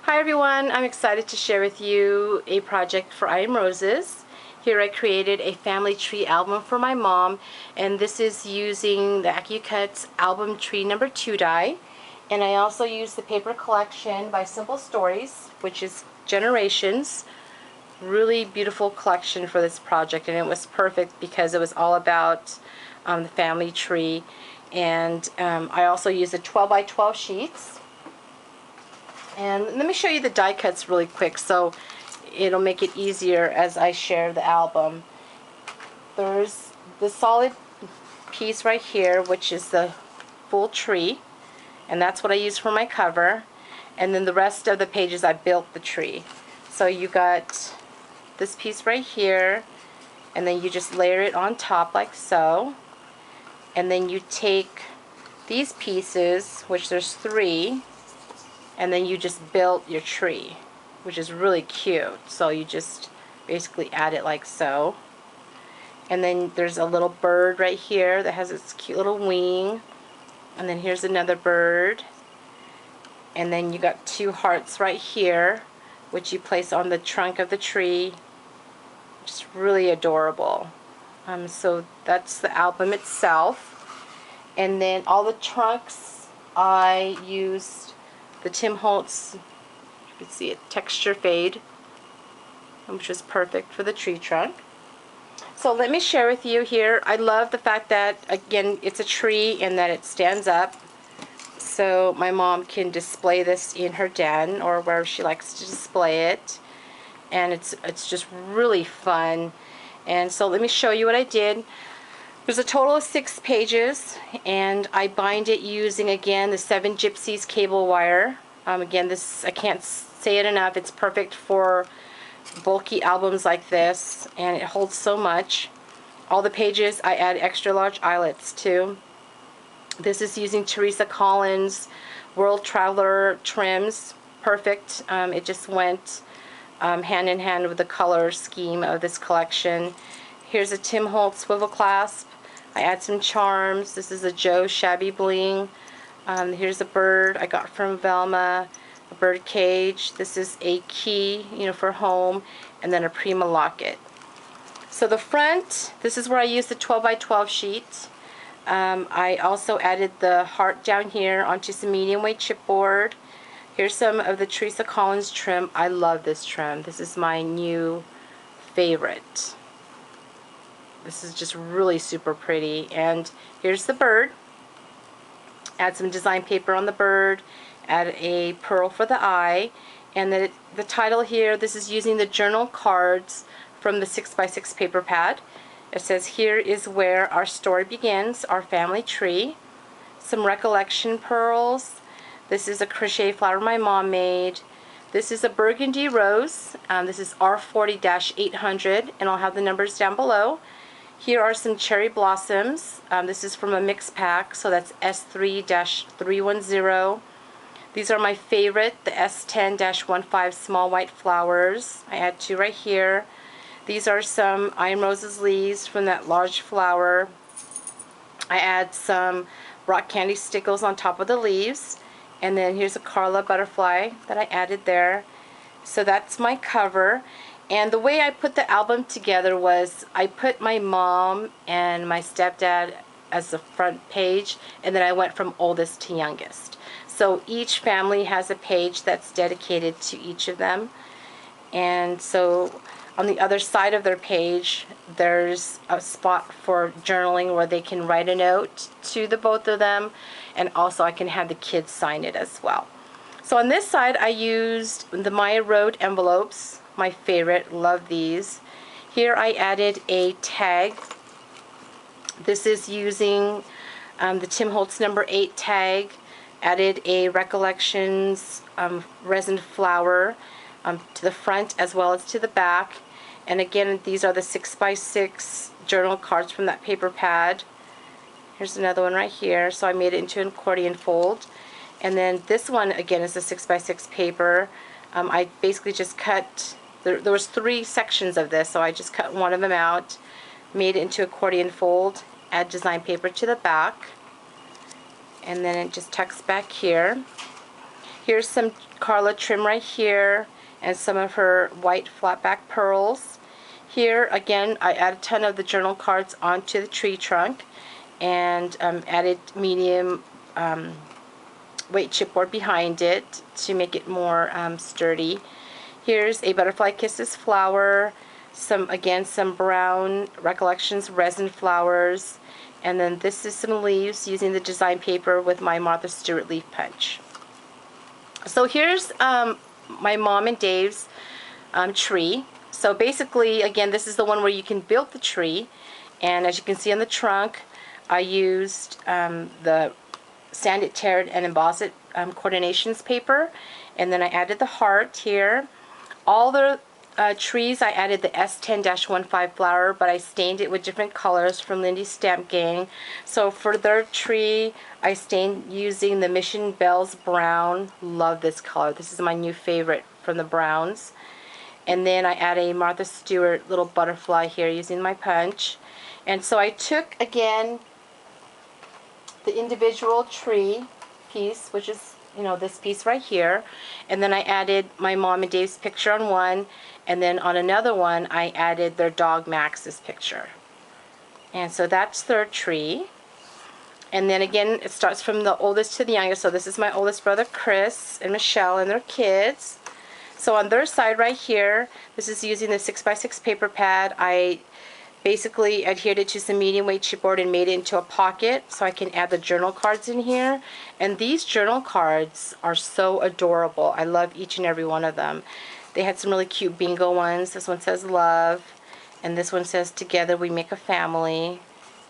Hi everyone, I'm excited to share with you a project for I Am Roses. Here I created a family tree album for my mom, and this is using the AccuCut's album tree number 2 die. And I also used the paper collection by Simple Stories, which is Generations. Really beautiful collection for this project, and it was perfect because it was all about the family tree. And I also used the 12 by 12 sheets. And let me show you the die cuts really quick so it'll make it easier as I share the album. There's the solid piece right here, which is the full tree, and that's what I use for my cover. And then the rest of the pages I built the tree. So you got this piece right here, and then you just layer it on top like so. And then you take these pieces, which there's 3, and then you just build your tree, which is really cute. So you just basically add it like so. And then there's a little bird right here that has its cute little wing. And then here's another bird. And then you got 2 hearts right here, which you place on the trunk of the tree. Just really adorable. So that's the album itself. And then all the trunks I used the Tim Holtz, you can see it, texture fade, which is perfect for the tree trunk. So let me share with you here. I love the fact that, again, it's a tree and that it stands up. So my mom can display this in her den or wherever she likes to display it. And it's just really fun. And so let me show you what I did. There's a total of 6 pages, and I bind it using, again, the 7 Gypsies cable wire. Again, this, I can't say it enough, it's perfect for bulky albums like this, and it holds so much. All the pages I add extra large eyelets to. This is using Teresa Collins World Traveler trims. Perfect. It just went hand in hand with the color scheme of this collection. Here's a Tim Holtz swivel clasp. I add some charms. This is a Joe Shabby Bling. Here's a bird I got from Velma, a bird cage. This is a key, for home, and then a Prima locket. So the front, this is where I used the 12 by 12 sheet. I also added the heart down here onto some medium weight chipboard. Here's some of the Teresa Collins trim. I love this trim. This is my new favorite. This is just really super pretty. And here's the bird. Add some design paper on the bird. Add a pearl for the eye. And the title here, this is using the journal cards from the 6x6 paper pad. It says, "Here is where our story begins, our family tree." Some recollection pearls. This is a crochet flower my mom made. This is a Burgundy Rose. This is R40-800, and I'll have the numbers down below. Here are some cherry blossoms. This is from a mix pack, so that's S3-310. These are my favorite, the S10-15 small white flowers. I add 2 right here. These are some I Am Roses leaves from that large flower. I add some rock candy stickles on top of the leaves. And then here's a Carla butterfly that I added there. So that's my cover. And the way I put the album together was I put my mom and my stepdad as the front page, and then I went from oldest to youngest. So each family has a page that's dedicated to each of them. And so on the other side of their page, there's a spot for journaling where they can write a note to the both of them, and also I can have the kids sign it as well. So on this side, I used the Maya Road envelopes. My favorite, love these. Here I added a tag. This is using the Tim Holtz number 8 tag. Added a Recollections resin flower to the front as well as to the back. And again, these are the 6x6 journal cards from that paper pad. Here's another one right here. So I made it into an accordion fold. And then this one again is the 6x6 paper. I basically just cut, there was 3 sections of this, so I just cut one of them out, made it into accordion fold, add design paper to the back, and then it just tucks back here. Here's some Carla trim right here, and some of her white flat back pearls. Here again, I add a ton of the journal cards onto the tree trunk, and added medium weight chipboard behind it to make it more sturdy. Here's a Butterfly Kisses flower, some brown Recollections resin flowers, and then this is some leaves using the design paper with my Martha Stewart leaf punch. So here's my mom and Dave's tree. So basically, again, this is the one where you can build the tree, and as you can see on the trunk, I used the sand it, tear it, and emboss it coordinations paper, and then I added the heart here. All the trees, I added the S10-15 flower, but I stained it with different colors from Lindy's Stamp Gang. So for their tree, I stained using the Mission Bells Brown. Love this color. This is my new favorite from the browns. And then I add a Martha Stewart little butterfly here using my punch. And so I took, again, the individual tree piece, which is, you know, this piece right here, and then I added my mom and Dave's picture on one, and then on another one I added their dog Max's picture. And so that's their tree. And then again, it starts from the oldest to the youngest. So this is my oldest brother Chris and Michelle and their kids. So on their side right here, this is using the 6x6 paper pad. I basically adhered it to some medium weight chipboard and made it into a pocket so I can add the journal cards in here. And these journal cards are so adorable. I love each and every one of them. They had some really cute bingo ones. This one says love, and this one says together we make a family.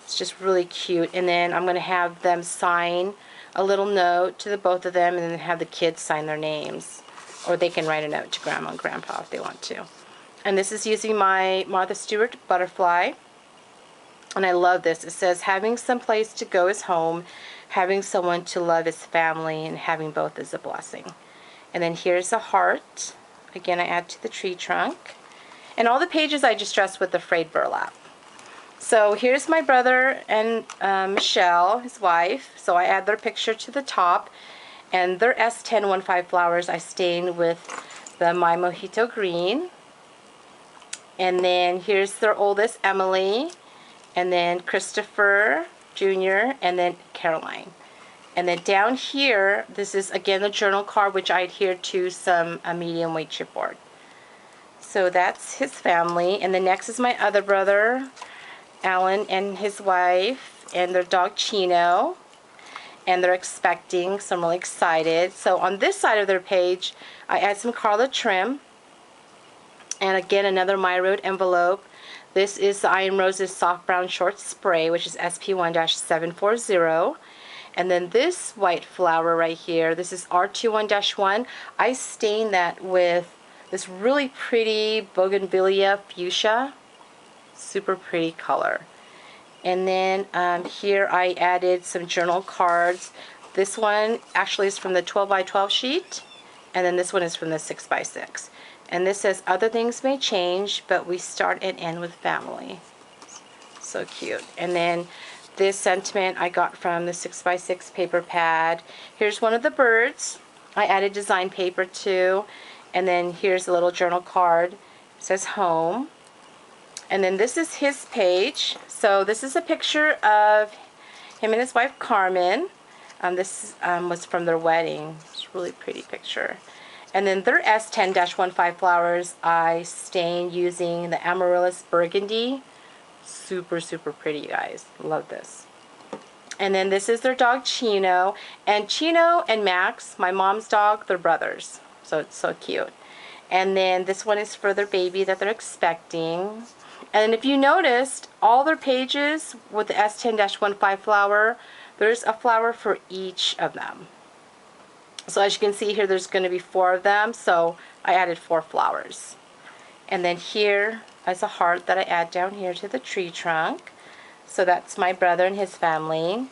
It's just really cute. And then I'm going to have them sign a little note to the both of them, and then have the kids sign their names. Or they can write a note to Grandma and Grandpa if they want to. And this is using my Martha Stewart butterfly. And I love this. It says, having some place to go is home, having someone to love is family, and having both is a blessing. And then here's a heart. Again, I add to the tree trunk. And all the pages I just dressed with the frayed burlap. So here's my brother and Michelle, his wife. So I add their picture to the top. And their S10-15 flowers I stained with the My Mojito Green. And then here's their oldest, Emily, and then Christopher Jr., and then Caroline. And then down here, this is again the journal card, which I adhered to some medium weight chipboard. So that's his family. And the next is my other brother, Alan, and his wife, and their dog Chino. And they're expecting, so I'm really excited. So on this side of their page, I add some Carla trim. And again, another My Road envelope. This is the I Am Roses Soft Brown Short Spray, which is SP1-740. And then this white flower right here, this is R21-1. I stained that with this really pretty Bougainvillea fuchsia. Super pretty color. And then here I added some journal cards. This one actually is from the 12x12 sheet. And then this one is from the 6x6. And this says, other things may change, but we start and end with family. So cute. And then this sentiment I got from the 6x6 paper pad. Here's one of the birds. I added design paper too. And then here's a little journal card. It says home. And then this is his page. So this is a picture of him and his wife Carmen. This was from their wedding. It's a really pretty picture. And then their S10-15 flowers I stained using the Amaryllis Burgundy. Super, super pretty, you guys. Love this. And then this is their dog Chino. And Chino and Max, my mom's dog, they're brothers. So it's so cute. And then this one is for their baby that they're expecting. And if you noticed, all their pages with the S10-15 flower, there's a flower for each of them. So as you can see here, there's going to be 4 of them, so I added 4 flowers. And then here is a heart that I add down here to the tree trunk. So that's my brother and his family.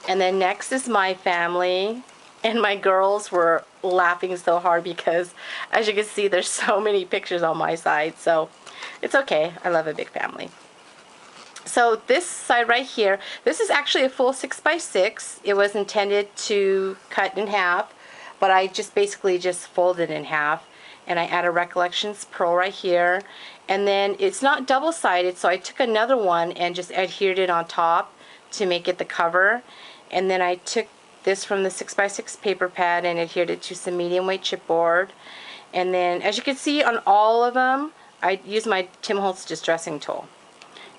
And then next is my family. And my girls were laughing so hard because, as you can see, there's so many pictures on my side. So it's okay. I love a big family. So this side right here, this is actually a full 6x6. It was intended to cut in half, but I just basically just fold it in half, and I add a Recollections pearl right here. And then it's not double-sided, so I took another one and just adhered it on top to make it the cover. And then I took this from the 6x6 paper pad and adhered it to some medium weight chipboard. And then, as you can see on all of them, I use my Tim Holtz distressing tool.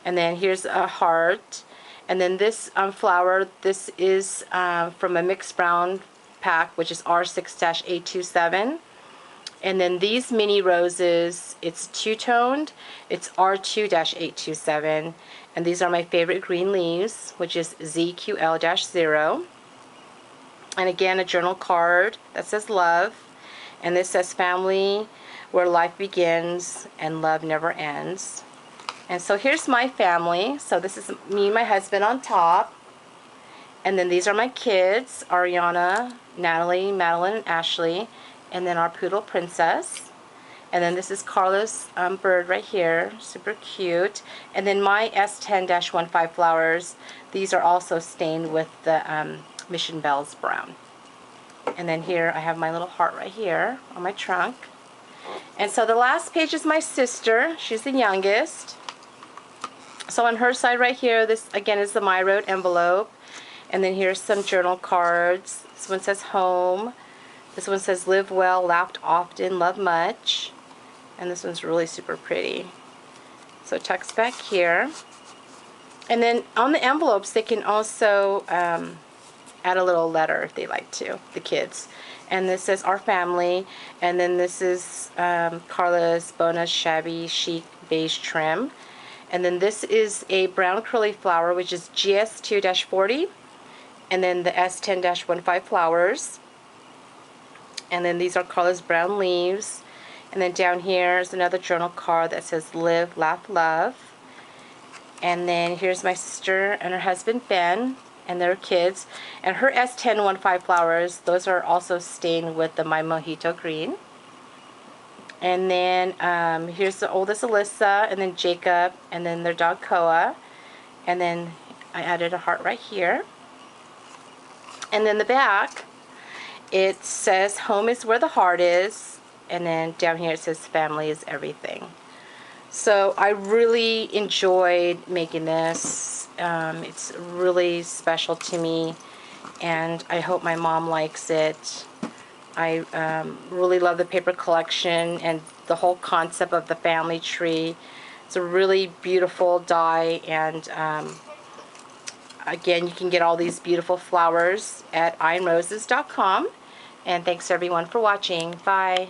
And then here's a heart. And then this flower, this is from a mixed brown pack, which is R6-827. And then these mini roses, it's two-toned, it's R2-827. And these are my favorite green leaves, which is ZQL-0. And again, a journal card that says love. And this says family where life begins and love never ends. And so here's my family. So this is me and my husband on top. And then these are my kids, Ariana, Natalie, Madeline, and Ashley. And then our poodle Princess. And then this is Carla's bird right here, super cute. And then my S10-15 flowers, these are also stained with the Mission Bells brown. And then here I have my little heart right here on my trunk. And so the last page is my sister. She's the youngest. So on her side right here, this again is the My Road envelope. And then here's some journal cards. This one says home. This one says live well, laughed often, love much. And this one's really super pretty. So it tucks back here. And then on the envelopes, they can also add a little letter if they like to, the kids. And this says our family. And then this is Carla's Bonus Shabby Chic Beige Trim. And then this is a brown curly flower, which is GS2-40. And then the S10-15 flowers. And then these are Carla's brown leaves. And then down here is another journal card that says live, laugh, love. And then here's my sister and her husband Ben and their kids. And her S10-15 flowers, those are also stained with the My Mojito green. And then here's the oldest Alyssa, and then Jacob, and then their dog Koa. And then I added a heart right here. And then the back, it says home is where the heart is, and then down here it says family is everything. So I really enjoyed making this. It's really special to me, and I hope my mom likes it. I really love the paper collection and the whole concept of the family tree. It's a really beautiful die, and again, you can get all these beautiful flowers at IamRoses.com. And thanks everyone for watching. Bye.